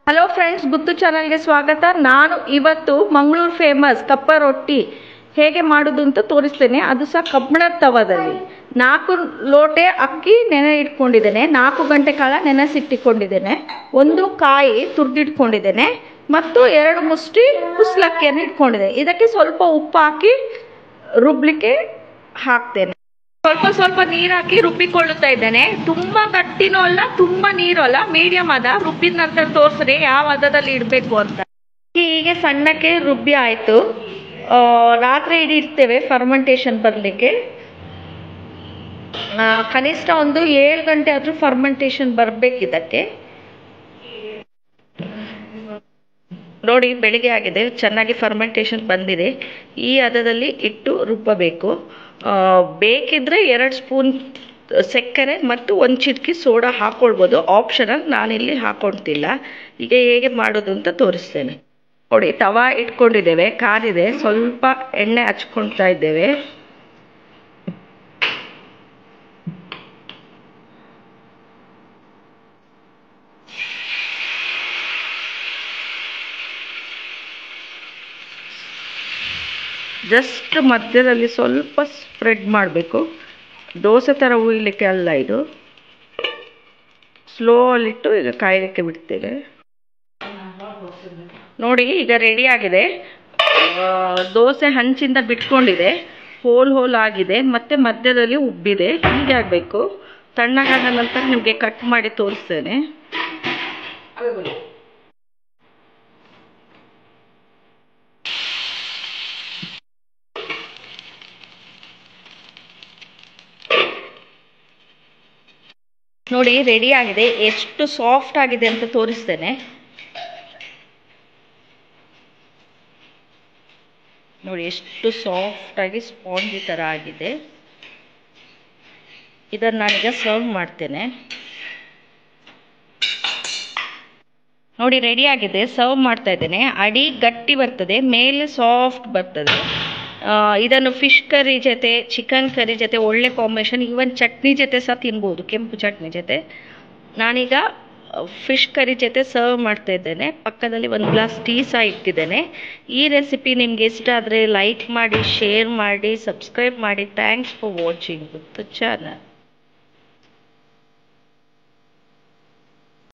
Hello friends, ಗುತ್ತು ಚಾನಲ್ಗೆ ಸ್ವಾಗತ. ನಾನು ಇವತ್ತು ಮಂಗಳೂರು ಫೇಮಸ್ ಕಪ್ಪ ರೊಟ್ಟಿ ಹೇಗೆ ಮಾಡೋದು ಅಂತ ತೋರಿಸ್ತೇನೆ. ಅದು ಸಹ ಕಬ್ಬಿಣದ ತವದಲ್ಲಿ. 4 ಲೋಟೆ ಅಕ್ಕಿ ನೆನೆ ಇಟ್ಕೊಂಡಿದ್ದೇನೆ. 4 ಗಂಟೆ ಕಾಲ ನೆನೆಸಿಟ್ಟಿಕೊಂಡಿದ್ದೇನೆ. 1 ಕಾಯಿ ತುರಿದಿಟ್ಕೊಂಡಿದ್ದೇನೆ ಮತ್ತು 2 ಮುಷ್ಟಿ ಕುಸಲಕ್ಕಿಯನ್ನು ಇಟ್ಕೊಂಡಿದ್ದೇನೆ. ಇದಕ್ಕೆ ಸ್ವಲ್ಪ ಉಪ್ಪು ಹಾಕಿ ರುಬ್ಲಿಕ್ಕೆ ಹಾಕ್ತೇನೆ. ಸ್ವಲ್ಪ ನೀರು ಹಾಕಿ ರುಬ್ಬಿಕೊಳ್ಳುತ್ತಾ ಇದ್ದೇನೆ. ತುಂಬಾ ಗಟ್ಟಿನೂ ಅಲ್ಲ, ತುಂಬಾ ನೀರು ಅಲ್ಲ, ಮೀಡಿಯಂ ಅದ. ರುಬ್ಬಿದ ನಂತರ ತೋರಿಸ್ರಿ ಯಾವ ಹದದಲ್ಲಿ ಇಡಬೇಕು ಅಂತ. ಹೀಗೆ ಸಣ್ಣಕ್ಕೆ ರುಬ್ಬಿ ಆಯ್ತು. ರಾತ್ರಿ ಇಡೀ ಇಡ್ತೇವೆ ಫರ್ಮೆಂಟೇಶನ್ ಬರಲಿಕ್ಕೆ. ಕನಿಷ್ಠ ಒಂದು 7 ಗಂಟೆ ಆದ್ರೂ ಫರ್ಮೆಂಟೇಶನ್ ಬರಬೇಕು ಇದಕ್ಕೆ. ನೋಡಿ, ಬೆಳಿಗ್ಗೆ ಆಗಿದೆ, ಚೆನ್ನಾಗಿ ಫರ್ಮೆಂಟೇಶನ್ ಬಂದಿದೆ. ಈ ಹದದಲ್ಲಿ ಇಟ್ಟು ರುಬ್ಬಬೇಕು. ಬೇಕಿದ್ರೆ 2 ಸ್ಪೂನ್ ಸಕ್ಕರೆ ಮತ್ತು 1 ಚಿಟಿಕೆ ಸೋಡಾ ಹಾಕೊಳ್ಬೋದು, ಆಪ್ಷನಲ್. ನಾನಿಲ್ಲಿ ಹಾಕೊಳ್ತಿಲ್ಲ. ಈಗ ಹೇಗೆ ಮಾಡೋದು ಅಂತ ತೋರಿಸ್ತೇನೆ. ನೋಡಿ, ತವಾ ಇಟ್ಕೊಂಡಿದ್ದೇವೆ, ಕಾದಿದೆ. ಸ್ವಲ್ಪ ಎಣ್ಣೆ ಹಚ್ಕೊಳ್ತಾ ಇದ್ದೇವೆ. ಜಸ್ಟ್ ಮಧ್ಯದಲ್ಲಿ ಸ್ವಲ್ಪ ಸ್ಪ್ರೆಡ್ ಮಾಡಬೇಕು. ದೋಸೆ ಥರ ಉಯ್ಲಿಕ್ಕೆ ಅಲ್ಲ ಇದು. ಸ್ಲೋ ಅಲ್ಲಿಟ್ಟು ಈಗ ಕಾಯಲಿಕ್ಕೆ ಬಿಡ್ತೇವೆ. ನೋಡಿ, ಈಗ ರೆಡಿ ಆಗಿದೆ. ದೋಸೆ ಹಂಚಿಂದ ಬಿಟ್ಕೊಂಡಿದೆ, ಹೋಲ್ ಆಗಿದೆ, ಮತ್ತೆ ಮಧ್ಯದಲ್ಲಿ ಉಬ್ಬಿದೆ. ಹೀಗೆ ಆಗಬೇಕು. ತಣ್ಣಗಾದ ನಂತರ ನಿಮಗೆ ಕಟ್ ಮಾಡಿ ತೋರಿಸ್ತೇನೆ. ನೋಡಿ, ರೆಡಿ ಆಗಿದೆ. ಎಷ್ಟು ಸಾಫ್ಟ್ ಆಗಿದೆ ಅಂತ ತೋರಿಸ್ತೇನೆ. ನೋಡಿ, ಎಷ್ಟು ಸಾಫ್ಟ್ ಆಗಿ ಸ್ಪಾಂಜಿ ತರ ಆಗಿದೆ. ಇದನ್ನು ನಾನೀಗ ಸರ್ವ್ ಮಾಡ್ತೇನೆ. ನೋಡಿ, ರೆಡಿ ಆಗಿದೆ. ಸರ್ವ್ ಮಾಡ್ತಾ ಇದ್ದೇನೆ. ಅಡಿ ಗಟ್ಟಿ ಬರ್ತದೆ, ಮೇಲೆ ಸಾಫ್ಟ್ ಬರ್ತದೆ. ಇದನ್ನು ಫಿಶ್ ಕರಿ ಜೊತೆ, ಚಿಕನ್ ಕರಿ ಜೊತೆ ಒಳ್ಳೆ ಕಾಂಬಿನೇಷನ್. ಈವನ್ ಚಟ್ನಿ ಜೊತೆ ಸಹ ತಿನ್ಬೋದು, ಕೆಂಪು ಚಟ್ನಿ ಜೊತೆ. ನಾನೀಗ ಫಿಶ್ ಕರಿ ಜೊತೆ ಸರ್ವ್ ಮಾಡ್ತಾ ಇದ್ದೇನೆ. ಪಕ್ಕದಲ್ಲಿ 1 ಗ್ಲಾಸ್ ಟೀ ಸಹ ಇಟ್ಟಿದ್ದೇನೆ. ಈ ರೆಸಿಪಿ ನಿಮ್ಗೆ ಇಷ್ಟ ಆದರೆ ಲೈಕ್ ಮಾಡಿ, ಶೇರ್ ಮಾಡಿ, ಸಬ್ಸ್ಕ್ರೈಬ್ ಮಾಡಿ. Thanks for watching Guttu channel.